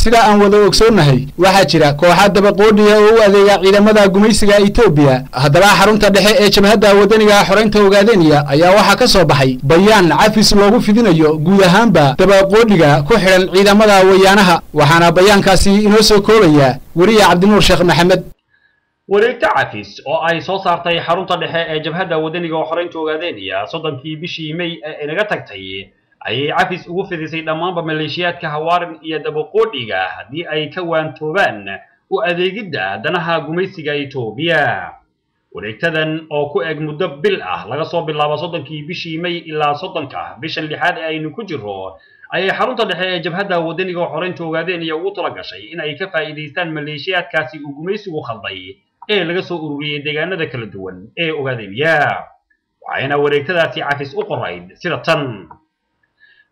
sida aan wada ogsoonahay waxaa jira kooxo dabaqoodhiya oo u adeega ciidamada gumaysiga Itoobiya haddaba xarunta dhexe ee jabhadda wadaniga xoreynta Ogaadeniya ayaa waxa ka soo baxay bayaan cafis loogu fidinayo guud ahaanba dabaqoodhiga ku xiran ciidamada wayaanaha waxaana bayaankaasi inoo soo koobaya wariye Cabdinuur Sheekh Maxamed wareegta cafis oo ay soo saartay xarunta dhexe ee jabhadda wadaniga xoreynta Ogaadeniya 30 bishii May ee inaga tagtay ayay cafis ugu fidisay dhammaanba maleeshiyaadka Hawaarin iyo dabaqoodhiga haddii ay ka waantoobaan u adeegidda danaha gumaysiga Itoobiya wareegtadan oo ku eg muddo bil ah laga soo bilaabo 30 bishii May ilaa 30 bishan lixaad ee aynu ku jirro ayay xarunta dhexe ee jabhadda wadaniga xoreynta Ogaadeniya ugu talagashay in ay ka faa'iideystaan maleeshiyaadkaasi uu gumaysigu khalday ee laga soo ururiyay deegaanada kala duwan ee Ogaadeniya waxayna wareegtadaasi cafis u qorayd sida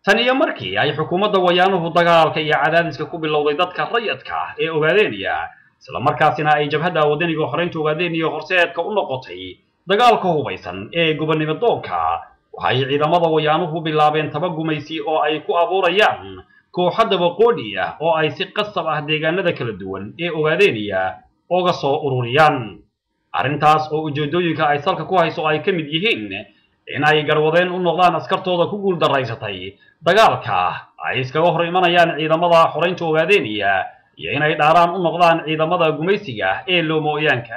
tan iyo markii ay xukuumadda wayaanuhu dagaalka iyo cadaadiska ku bilowday dadka rayidka ee Ogaadeniya isla markaasina ay jabhadda wadaniga xoreynta Ogaadeniya horseedka u noqotay dagaalka hubaysan ee gobonimo doonka waxay ciidamada wayaanuhu bilaabeen tabagumaysi oo ay ku abuurayaan kooxo dabaqoodhiya oo ay si qasab ah deegaanada kala duwan ee Ogaadeniya uga soo ururiyaan arrintaas oo ujeedooyinka ay salka ku hayso ay ka mid yihiin in ay garwadeen u noqdaan askartooda ku guul daraysatay dagaalka ay iskaga hor imanayaan ciidamada xoreynta Ogaadeniya iyo inay dhaaraan u noqdaan ciidamada gumaysiga ee loomooyaanka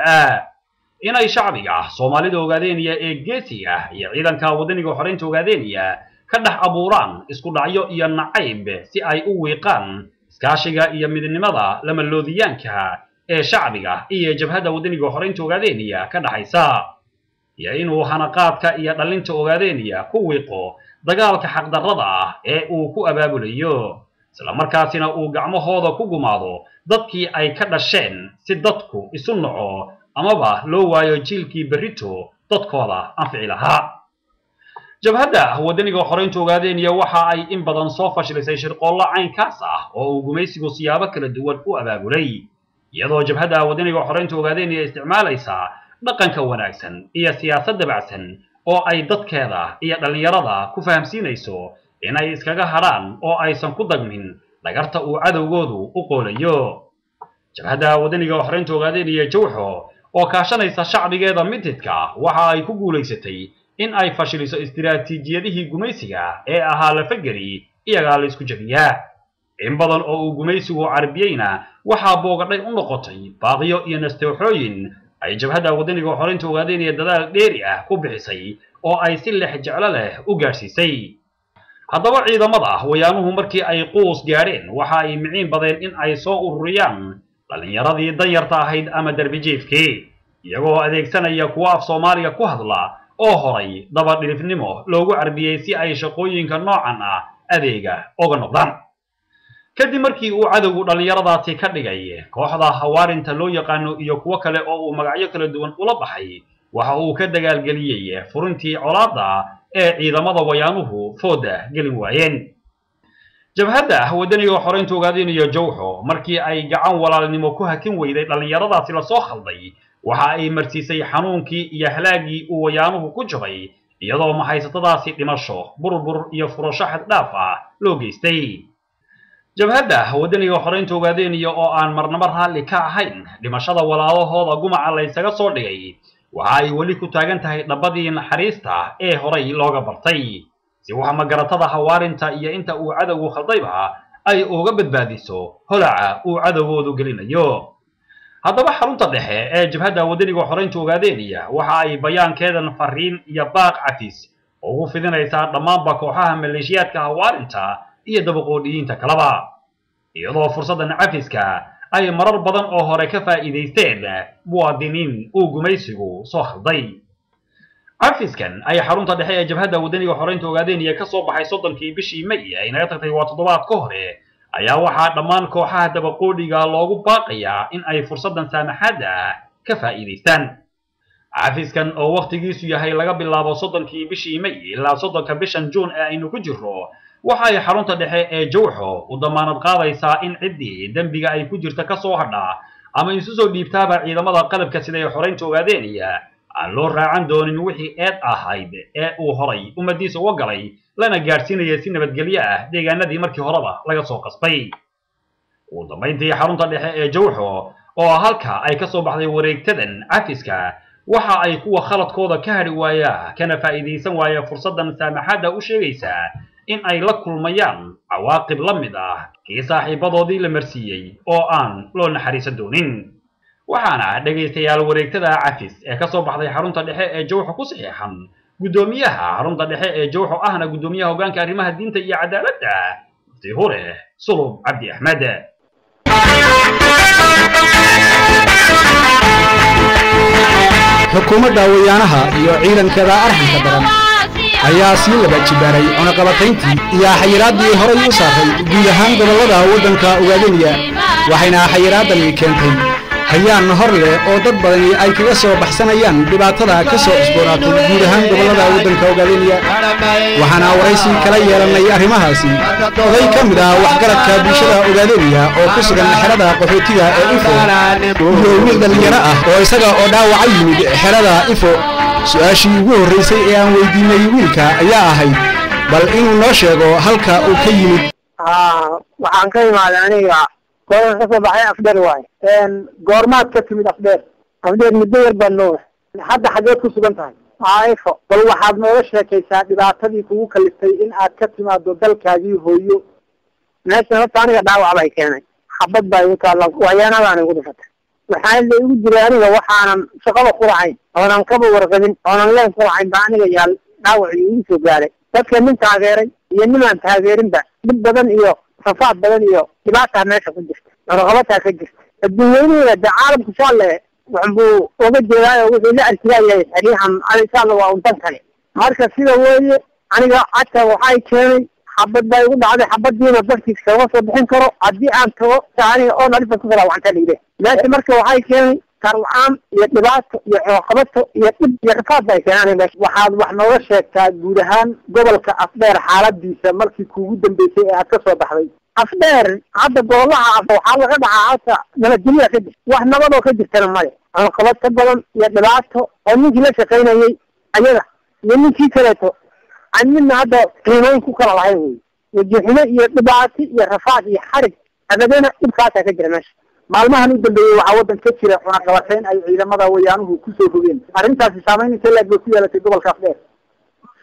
inay shacbiga Soomaalida Ogaadeniya ee geesiga iyo ciidanka wadaniga xoreynta Ogaadeniya ka dhex abuuraan isku dhacyo iyo nacayb si ay u wiiqaan iskaashiga iyo midnimada lamaloodiyaanka ee shacbiga iyo jabhadda wadaniga xoreynta Ogaadeniya ka dhaxaysa iyo inuu hanaqaadka iyo dhalinta Ogaadeniya ku wiiqo dagaalka xaqdarrada ah ee uu ku abaabulayo isla markaasina uu gacmahooda ku gumaado dadkii ay ka dhasheen si dadku isu naco amaba loo waayo jiilkii berrito dadkooda anfici lahaa jabhadda wadaniga xoreynta Ogaadeniya waxa ay in badan soo fashilisay shirqoolla caynkaas ah oo uu gumaysigu siyaabo kala duwan u abaabulay iyadoo jabhadda wadaniga xoreynta Ogaadeniya isticmaalaysa dhaqanka wanaagsan iyo siyaasad dabacsan oo ay dadkeeda iyo dhalinyarada ku fahamsiinayso inay iskaga hadhaan oo aysan ku dagmin dhagarta uu cadowgoodu u qoolayo jabhadda wadaniga xoreynta Ogaadeniya jawxo oo kaashanaysa shacbigeeda mididka waxa ay ku guuleysatay in ay fashiliso istiraatiijiyadihii gumaysiga ee ahaa la fagari iyaga la isku jabiyaa in badan oo uu gumaysigu carbiyayna waxa boogadhay u noqotay baaqiyo iyo nasteexooyin ay jabhadda wadaniga xoreynta Ogaadeniya dadaal dheeri ah ku bixisay oo ay si lex jeclo leh u gaarsiisay haddaba ciidamada wayaanuhu markii ay quus gaareen waxa ay miciin badeen in ay soo ururiyaan dhalinyaradii danyarta ahayd ama darbijiifkii iyagoo adeegsanaya kuwa af Soomaaliga ku hadla oo horay daba dhilifnimo loogu carbiyay si ay shaqooyinka noocan ah adeega uga noqdaan kadib markii uu cadowgu dhalinyaradaasi ka dhigay kooxda Hawaarinta loo yaqaano iyo kuwa kale oo uu magacyo kala duwan ula baxay waxa uu ka dagaalgeliyay furintii colaadda ee ciidamada wayaanuhu fooda gelin waayeen jabhadda wadaniga xoreynta Ogaadeniya jawxo markii ay gacan walaalnimo ku hakin weyday dhalinyaradaasi la soo khalday waxa ay marsiisay xanuunkii iyo halaagii uu wayaanuhu ku jabay iyadoo mahaysatadaasi dhimasho burbur iyo furasho xad dhaaf ah loo geystay jabhadda wadaniga xoreynta Ogaadeniya oo aan marnaba raalli ka ahayn dhimashada walaalahooda gumaca la isaga soo dhigay waxa ay wali ku taagan tahay dhabadii naxariista ee horay looga bartay si waxa magaratada Hawaarinta iyo inta uu cadowgu khaldayba ay uga badbaadiso holaca uu cadowgoodu gelinayo haddaba xarunta dhexe ee jabhadda wadaniga xoreynta Ogaadeniya waxa ay bayaankeedan fariin iyo baaq cafis ugu fidinaysaa dhammaanba kooxaha maleeshiyaadka Hawaarinta iyo dabaqoodhiyiinta kalaba iyadoo fursadan cafiska ay marar badan oo hore ka faa'iideysteen muwaadiniin uu gumaysigu soo khalday cafiskan ay xarunta dhexe ee jabhadda wadaniga xoreynta Ogaadeniya ka soo baxay 30 bishii May ee inaga tagtay waa toddobaad ka hore ayaa waxaa dhammaan kooxaha dabaqoodhiga loogu baaqayaa in ay fursadan saamaxaada ka faa'iideystaan cafiskan oo waqtigiisu yahay laga bilaabo 30 bishii May ilaa 30 bishan Juun ee aynu ku jirro waxa ay xarunta dhexe ee jawxo u damaanad qaadaysaa in ciddii dambiga ay ku jirta ka soo hadha ama isu soo dhiibtaaba ciidamada qalabka sida ee xoreynta Ogaadeniya aan loo raacan doonin wixii eed ahayd ee uu horay ummadiisa uga galay lana gaarsiinaya si nabadgelyo ah deegaanadii markii horeba laga soo qasbay ودمينتي حرونتا دحه ee Jowxo oo halka ay ka soo baxday wareegtadan cafiska waxa ay kuwa khaladkooda ka hari waaya kana faa'iideysan waaya fursadan saamaxada u sheegaysa in ay la kulmayaan cawaaqib la mid ah kii saaxiibadoodii la marsiiyay oo aan loo naxariisan doonin waxaana dhageystayaal wareegtada cafis ee ka soo baxday xarunta dhexe ee Jowxo ku saxiixan gudoomiyaha xarunta dhexe ee Jowxo ahna gudoomiyaha hoggaanka arrimaha diinta iyo cadaaladda si hore Sulub Cabdi Ahmed xukuumadda wayaanaha iyo ciidankada arxanka daran ayaa sii laba jibaaray cunaqabatayntii iyo xayiraadii horay u saaray guud ahaan gobollada waddanka Ogaadeniya waxayna xayiraadani keentay hayaan hor leh oo dad badani ay kaga soo baxsanayaan dhibaatada ka soo cusboonaatay guud ahaan gobollada waddanka Ogaadeniya waxaana waraysi kala yeelanay arrimahaasi oday ka mid ah waxgaradka bulshada Ogaadeniya oo ku sugan xerada qaxootiga ee Ifo iyo wiil dhalinyaro ah oo isaga oo dhaawac yimid xerada Ifo su'aashii ugu horeysay ee aan weydiinay wiilka ayaa ahayd bal inuu noo sheego halka uu ka yimid waxaan ka imaaday aniga goor ka soo baxay afdheer waay goormaad ka timid afdheer muddo yar baan noo hadda xageed ku sugan tahay Ifo bal waxaad nooga sheekaysaa dhibaatadii kugu kaliftay in aad ka timaado dalkaagii hooyo meesha horta aniga dhaawac bay keenay xabad baa igu taalla wayaanadaan igu dhifatay waxaan la igu jiray aniga waxaanan shaqada ku lahayn oonan kaba warqabin oonan leen ku lahayn baa aniga yaal dhaawac igu soo gaaray dadka nin taageeray iyo ninaan taageerinba dhib badan iyo rafaad badan iyo dhibaataa meesha ku jirta raqabataa ka jirta adduunyada caalamku shaale wuxuu uga jeedaa wuxuu la arkiyahay xariihan alisaana waa untan kale marka sida weeye aniga codka waxay keenay xabad bay ugu dhacday xabadiina dadkiis kaga soo bixin karo haddii aan tago aniga oo nadiif ku kala waxaan ka dhigay meesha marka waxay keenay karwaan iyo dhibaato iyo caqabado iyo dhib iyo rafaad bay keenaan waxaad wax nooga sheegtaa guud ahaan gobolka afdheer xaaladiisa markii kuugu dambeysay ee aad ka soo baxday afdheer hadda golaha waxaa laga dhacaa hata nabadgelyo ka jirta wax nabadoo ka jirtana male caqabad ka badan iyo dhibaato oo ninkii la shaqaynayay ayaga iyo ninkii kaleeto aan midna hadda qiimayn ku kala lahayn wey wajixino iyo dhibaato iyo rafaad iyo xarig adagana dhibkaasaa ka jira meesha maalmahan u dambeeyay waxaa waddan ka jira cunaqabateyn ay ciidamada wayaanuhu kusoo rogeen arrintaasi saamayn intee laeg bay ku yeelatay gobolka afdheer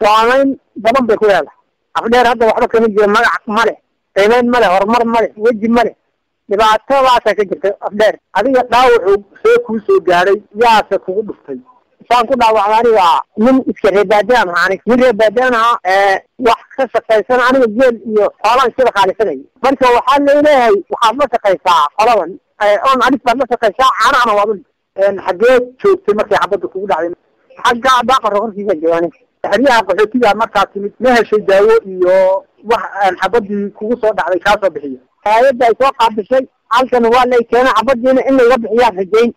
saamayn badan bay ku yeelatay afdheer hadda waxba kama jiro magac male qiimayn male horumar male weji male dhibaatadaasaa ka jirta afdheer adiga dhaawacu see kuu soo gaadhay yaase kugu dhuftay saan ku dhaawacda aniga nin iska reebaadaan ahaa aniga nin reebaadaan ahaa wax ka shaqaysan aniga geel iyo xoolaan sida khaalisanay marka waxaa leeyahay waxaad la shaqaysaa qoladan oon alif baad la shaqaysaa caanahana waad xageed joogtay markay xabadda kugu dhacday xagga daaqarka horkiisa joogaan xeryaha qaxootiga markaa timid ma heshay daawo iyo wax xabadii kugu soo dhacday kaa soo bixiyo hay'adda ay soo qaabishay halkan waa lay keenay xabadiina in laga bixiyaa rajayn